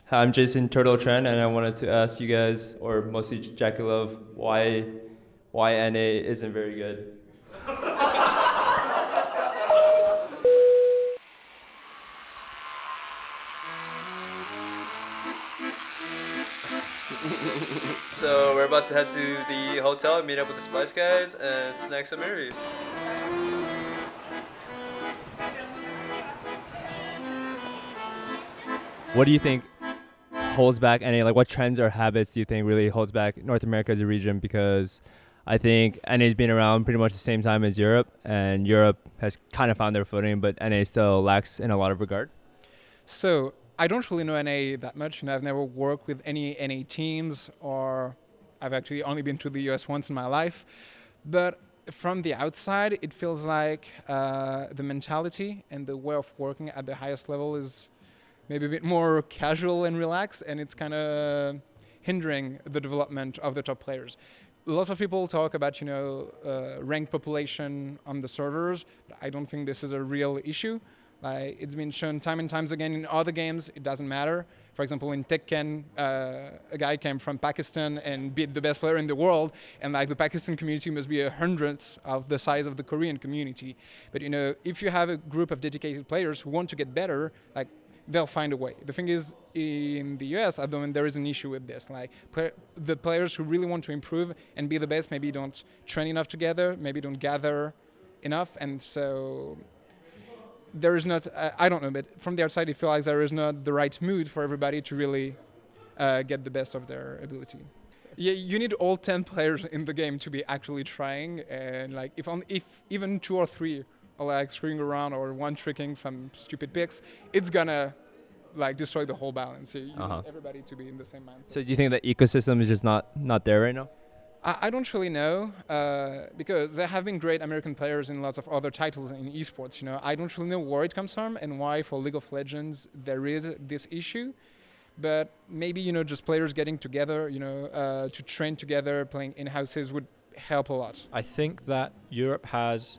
Hi, I'm Jason Turtle Trent, and I wanted to ask you guys, or mostly Jackeylove, why NA isn't very good. So we're about to head to the hotel and meet up with the Splyce guys and snack some Marys. What do you think holds back NA? Like, what trends or habits do you think really holds back North America as a region? Because I think NA's been around pretty much the same time as Europe, and Europe has kind of found their footing, but NA still lacks in a lot of regard. So I don't really know NA that much, and I've never worked with any NA teams, or I've actually only been to the US once in my life. But from the outside, it feels like the mentality and the way of working at the highest level is maybe a bit more casual and relaxed, and it's kind of hindering the development of the top players. Lots of people talk about, ranked population on the servers, but I don't think this is a real issue. It's been shown time and times again in other games, it doesn't matter. For example, in Tekken, a guy came from Pakistan and beat the best player in the world, and the Pakistan community must be a hundredth of the size of the Korean community. But if you have a group of dedicated players who want to get better, they'll find a way. The thing is, in the US, at the moment, there is an issue with this. The players who really want to improve and be the best maybe don't train enough together, maybe don't gather enough, and so there is not, I don't know, but from the outside it feels like there is not the right mood for everybody to really get the best of their ability. Yeah, you need all 10 players in the game to be actually trying, and if even 2 or 3 are screwing around or one tricking some stupid picks, it's gonna destroy the whole balance. So you need everybody to be in the same mindset. So do you think the ecosystem is just not there right now? I don't really know, because there have been great American players in lots of other titles in esports. I don't really know where it comes from and why for League of Legends there is this issue. But maybe just players getting together, to train together, playing in houses would help a lot. I think that Europe has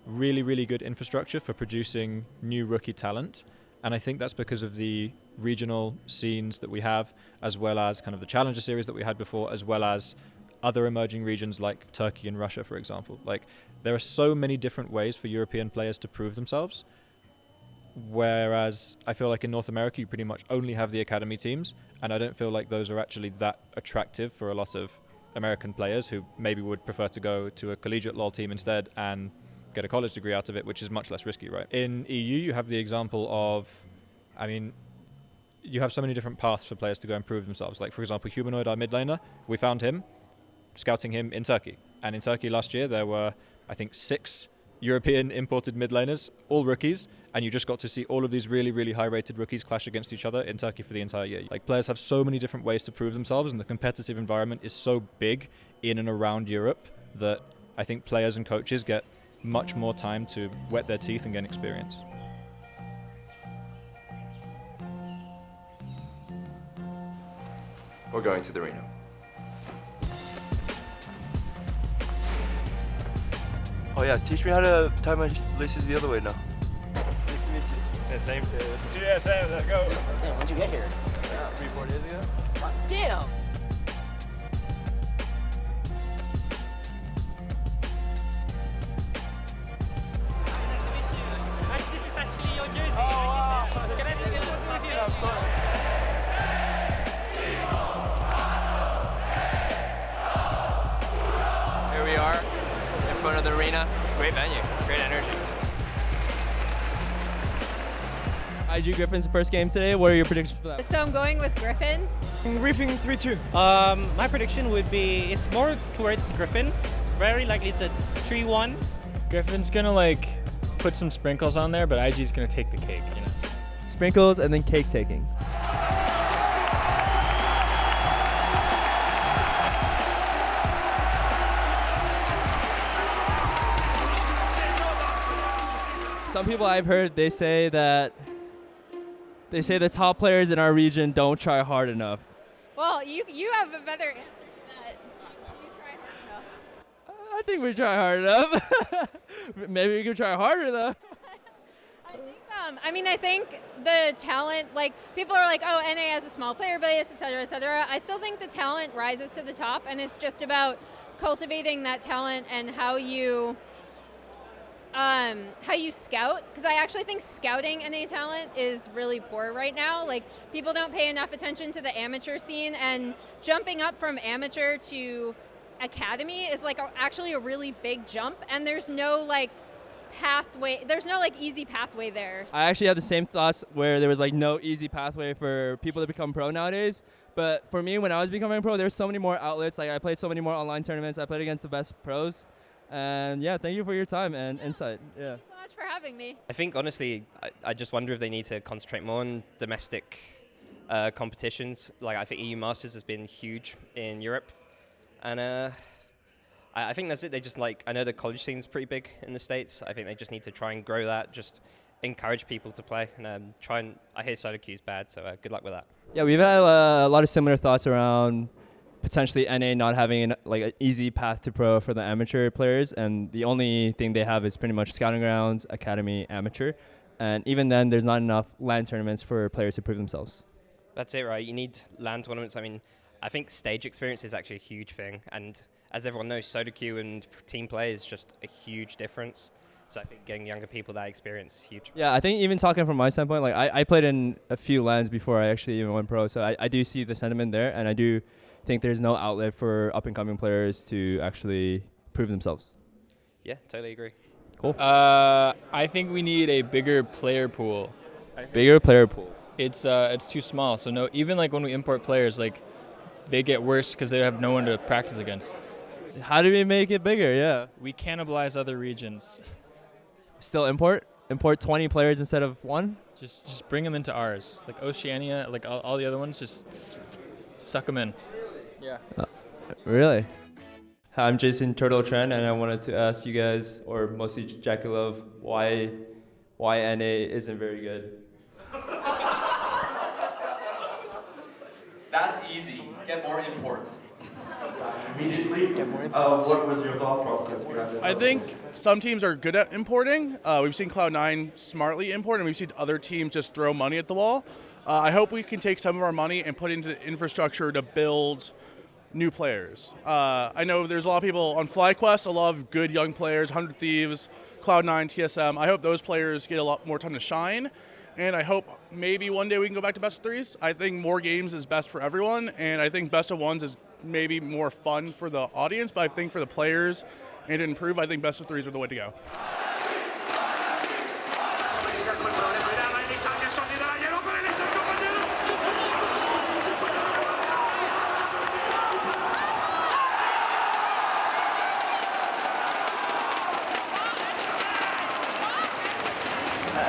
really, really good infrastructure for producing new rookie talent. And I think that's because of the regional scenes that we have, as well as kind of the Challenger series that we had before, as well as other emerging regions like Turkey and Russia, for example. There are so many different ways for European players to prove themselves. Whereas I feel like in North America, you pretty much only have the academy teams. And I don't feel like those are actually that attractive for a lot of American players who maybe would prefer to go to a collegiate LoL team instead and get a college degree out of it, which is much less risky, right? In EU, you have the example of, you have so many different paths for players to go and prove themselves. For example, Humanoid, our mid laner, we found him, scouting him in Turkey. And in Turkey last year, there were, I think, 6 European imported mid laners, all rookies, and you just got to see all of these really, really high-rated rookies clash against each other in Turkey for the entire year. Players have so many different ways to prove themselves, and the competitive environment is so big in and around Europe that I think players and coaches get much more time to wet their teeth and gain experience. We're going to the arena. Oh yeah, teach me how to tie my laces the other way now. Nice to meet you. Yeah, same. Yeah, same. Let's go. Damn, when'd you get here? 3-4 days ago. Damn! Here we are in front of the arena. It's a great venue, great energy. IG Griffin's first game today. What are your predictions for that? So I'm going with Griffin. Briefing 3-2. My prediction would be it's more towards Griffin. It's very likely it's a 3-1. Griffin's gonna put some sprinkles on there, but IG's gonna take the cake. Sprinkles and then cake taking. Some people I've heard, they say the top players in our region don't try hard enough. Well, you have a better answer to that. Do you try hard enough? I think we try hard enough. Maybe we can try harder though. I think I mean, I think the talent, like, people are like, oh, NA has a small player base, et cetera, et cetera. I still think the talent rises to the top, and it's just about cultivating that talent and how you scout. Because I actually think scouting NA talent is really poor right now. Like, people don't pay enough attention to the amateur scene, and jumping up from amateur to academy is like actually a really big jump, and there's no like pathway, there's no like easy pathway there. I actually have the same thoughts where there was like no easy pathway for people to become pro nowadays. But for me, when I was becoming pro, there's so many more outlets. Like I played so many more online tournaments. I played against the best pros. And yeah, thank you for your time and insight. Yeah. Thank you so much for having me. I think honestly, I just wonder if they need to concentrate more on domestic competitions. Like I think EU Masters has been huge in Europe. And I think that's it. They just like, I know the college scene's pretty big in the States. I think they just need to try and grow that, just encourage people to play and try and, I hear solo queue's bad, so good luck with that. Yeah, we've had a lot of similar thoughts around potentially NA not having like an easy path to pro for the amateur players, and the only thing they have is pretty much scouting grounds, academy, amateur, and even then there's not enough LAN tournaments for players to prove themselves. That's it, right? You need LAN tournaments. I mean, I think stage experience is actually a huge thing, and as everyone knows, solo queue and team play is just a huge difference. So I think getting younger people that experience is huge. Yeah, I think even talking from my standpoint, like I played in a few LANs before I actually even went pro, so I do see the sentiment there, and I do think there's no outlet for up-and-coming players to actually prove themselves. Yeah, totally agree. Cool. I think we need a bigger player pool. Bigger player pool. It's too small. So no, even like when we import players, like they get worse because they have no one to practice against. How do we make it bigger? Yeah. We cannibalize other regions. Still import 20 players instead of one. Just bring them into ours. Like Oceania, like all the other ones, just suck them in. Yeah. Really? Hi, I'm Jason Turtle Tren, and I wanted to ask you guys, or mostly Jackeylove, why NA isn't very good. That's easy. Get more imports. Immediately, what was your thought process behind it? I think some teams are good at importing. We've seen Cloud9 smartly import, and we've seen other teams just throw money at the wall. I hope we can take some of our money and put it into infrastructure to build new players. I know there's a lot of people on FlyQuest, a lot of good young players, 100 Thieves, Cloud9, TSM. I hope those players get a lot more time to shine. And I hope maybe one day we can go back to best of threes. I think more games is best for everyone, and I think best of ones is maybe more fun for the audience, but I think for the players and to improve, I think best of threes are the way to go.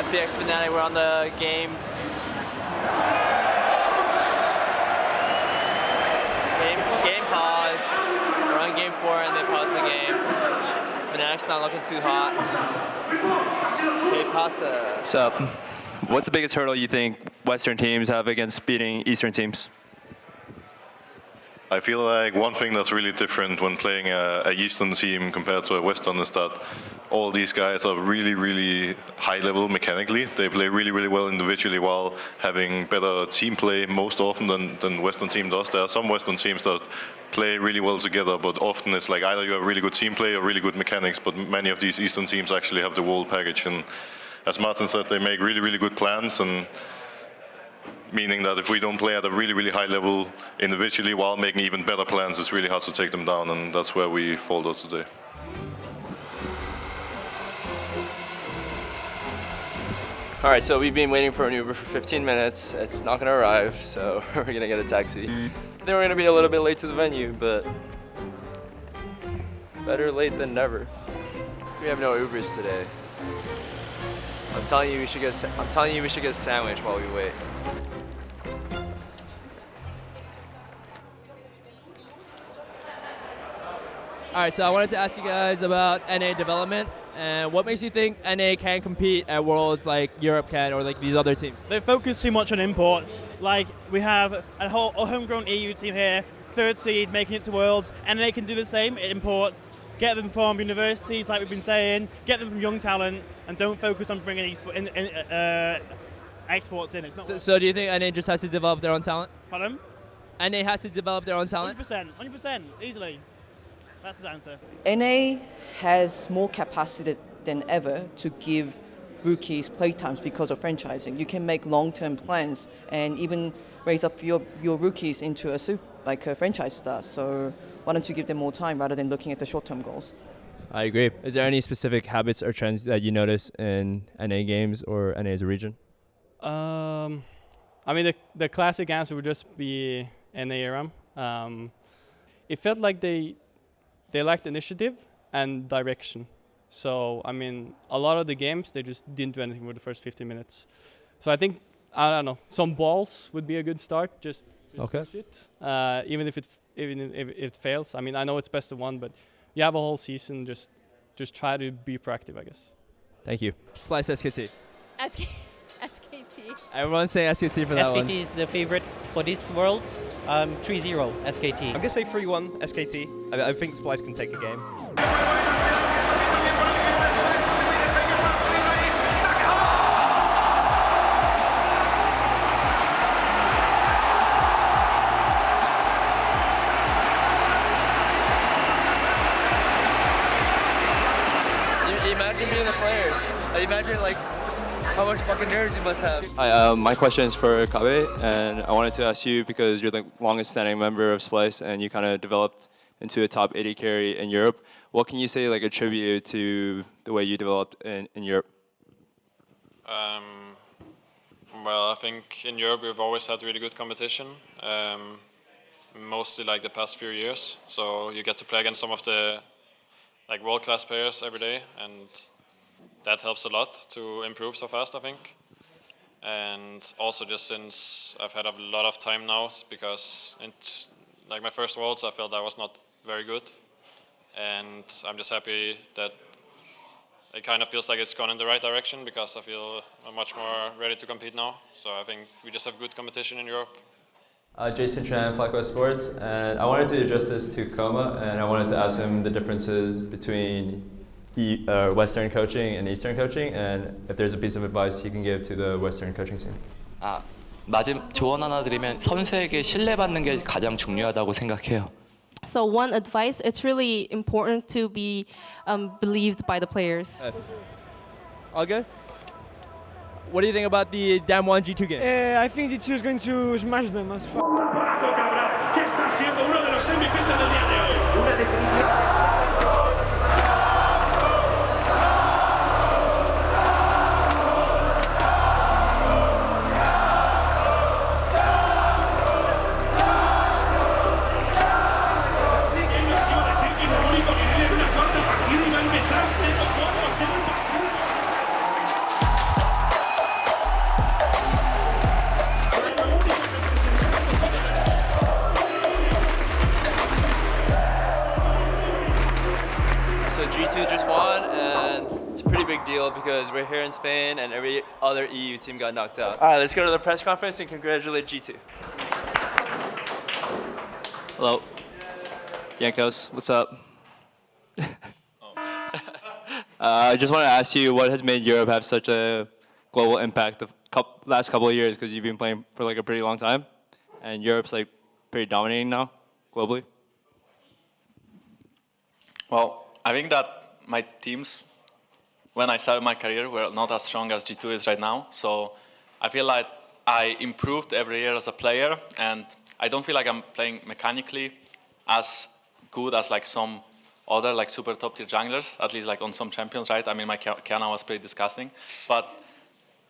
FPX Fnatic, we're on the game. Game pause. We're on game 4 and they pause the game. Fnatic's not looking too hot. Okay, pasa. So, what's the biggest hurdle you think Western teams have against beating Eastern teams? I feel like one thing that's really different when playing a Eastern team compared to a Western is that all these guys are really, really high level mechanically. They play really, really well individually while having better team play most often than Western team does. There are some Western teams that play really well together, but often it's like either you have really good team play or really good mechanics, but many of these Eastern teams actually have the whole package. And as Martin said, they make really, really good plans, and meaning that if we don't play at a really, really high level individually while making even better plans, it's really hard to take them down, and that's where we faltered today. All right, so we've been waiting for an Uber for 15 minutes. It's not gonna arrive, so we're gonna get a taxi. Then we're gonna be a little bit late to the venue, but better late than never. We have no Ubers today. I'm telling you we should get a sandwich while we wait. All right, so I wanted to ask you guys about NA development, and what makes you think NA can compete at Worlds like Europe can, or like these other teams? They focus too much on imports. Like, we have a homegrown EU team here, third seed, making it to Worlds, and they can do the same. It imports, get them from universities, like we've been saying, get them from young talent, and don't focus on bringing exports in. It's not. So do you think NA just has to develop their own talent? Pardon? NA has to develop their own talent? 100%, easily. That's the answer. NA has more capacity than ever to give rookies playtimes because of franchising. You can make long-term plans and even raise up your rookies into a franchise star. So why don't you give them more time rather than looking at the short-term goals? I agree. Is there any specific habits or trends that you notice in NA games or NA as a region? I mean, the classic answer would just be NA ARAM. It felt like they lacked initiative and direction. So, I mean, a lot of the games, they just didn't do anything for the first 15 minutes. So I think, I don't know, some balls would be a good start. Just okay. Push it, even if it fails. I mean, I know it's best of one, but you have a whole season. Just try to be proactive, I guess. Thank you. Splyce SKT. SKT. Everyone's saying SKT for that one. SKT is the favorite for this Worlds. 3-0 SKT. I'm gonna say 3-1 SKT. I think Splyce can take a game. Imagine being the players. Imagine like how much fucking nerves you must have. Hi, my question is for Kabe, and I wanted to ask you because you're the longest standing member of Splyce and you kind of developed into a top 80 carry in Europe. What can you say like attribute to the way you developed in Europe? Well, I think in Europe we've always had really good competition, mostly like the past few years. So you get to play against some of the like world-class players every day, and that helps a lot to improve so fast, I think. And also just since I've had a lot of time now, because in like my first Worlds I felt I was not very good, and I'm just happy that it kind of feels like it's gone in the right direction because I feel I'm much more ready to compete now. So I think we just have good competition in Europe. Jason Tran, FlyQuest Sports, and I wanted to address this to Koma, and I wanted to ask him the differences between Western coaching and Eastern coaching, and if there's a piece of advice he can give to the Western coaching scene. 조언 하나 드리면 선수에게 신뢰받는 게 가장 중요하다고 생각해요. So one advice, it's really important to be believed by the players. All good? What do you think about the Damwon G2 game? I think G2 is going to smash them as fuck. Que está siendo uno de los MVPs del día de hoy. So G2 just won, and it's a pretty big deal because we're here in Spain and every other EU team got knocked out. All right, let's go to the press conference and congratulate G2. Hello. Yankos, what's up? I just want to ask you what has made Europe have such a global impact the last couple of years, because you've been playing for like a pretty long time and Europe's like pretty dominating now globally. Well, I think that my teams, when I started my career, were not as strong as G2 is right now. So I feel like I improved every year as a player, and I don't feel like I'm playing mechanically as good as like some other like super top tier junglers, at least like on some champions, right? I mean, my Kiana was pretty disgusting. But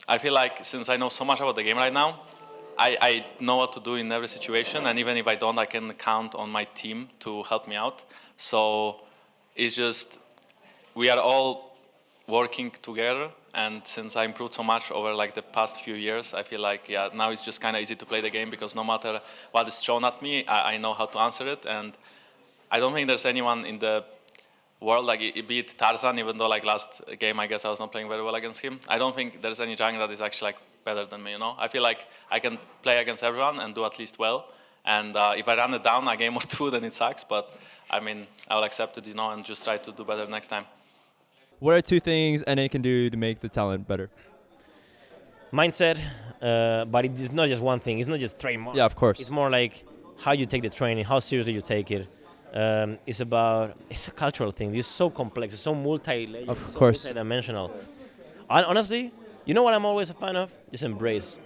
I feel like since I know so much about the game right now, I know what to do in every situation, and even if I don't, I can count on my team to help me out. So it's just, we are all working together, and since I improved so much over like the past few years, I feel like, yeah, now it's just kind of easy to play the game because no matter what is thrown at me, I know how to answer it. And I don't think there's anyone in the world, like be it Tarzan, even though like last game I guess I was not playing very well against him, I don't think there's any jungler that is actually like better than me, you know? I feel like I can play against everyone and do at least well, And if I run it down a game or two, then it sucks. But I mean, I'll accept it, and just try to do better next time. What are 2 things NA can do to make the talent better? Mindset, but it is not just one thing. It's not just train. Yeah, of course. It's more like how you take the training, how seriously you take it. It's a cultural thing. It's so complex. It's so multi-layered. Of it's course. so multi-dimensional. Honestly, you know what I'm always a fan of? Just embrace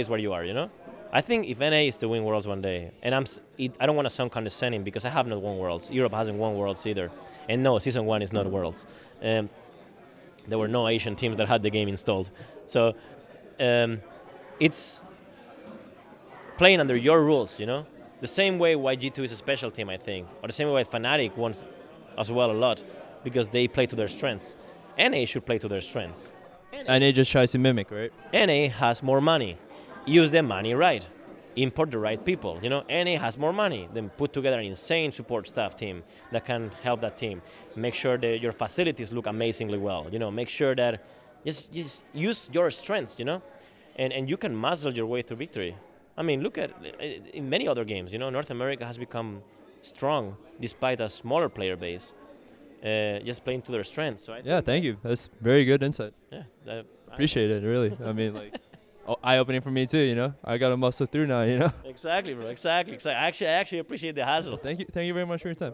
where you are. I think if NA is to win Worlds one day, and I don't want to sound condescending because I have not won Worlds. Europe hasn't won Worlds either. And no, Season 1 is not Worlds. There were no Asian teams that had the game installed. So it's playing under your rules, The same way why G2 is a special team, I think. Or the same way why Fnatic won as well a lot, because they play to their strengths. NA should play to their strengths. NA just tries to mimic, right? NA has more money. Use the money right. Import the right people. NA has more money. Then put together an insane support staff team that can help that team. Make sure that your facilities look amazingly well. Make sure that just use your strengths. And you can muzzle your way through victory. I mean, look at in many other games. North America has become strong despite a smaller player base. Just playing to their strengths. So Thank you. That's very good insight. Yeah, appreciate it. Really. I mean, eye-opening for me too. I got to muscle through now. Exactly, bro. Exactly. I actually appreciate the hassle. Thank you very much for your time.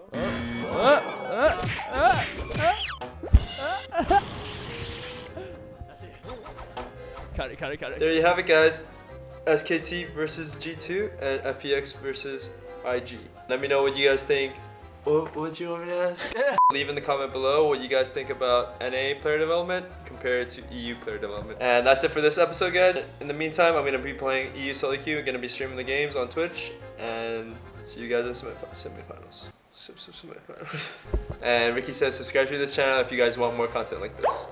Cut it. There you have it, guys. SKT versus G2 and FPX versus IG. Let me know what you guys think. What would you want me to ask? Leave in the comment below what you guys think about NA player development compared to EU player development. And that's it for this episode, guys. In the meantime, I'm going to be playing EU solo queue. I'm going to be streaming the games on Twitch. And see you guys in semifinals. Semifinals. And Ricky says subscribe to this channel if you guys want more content like this.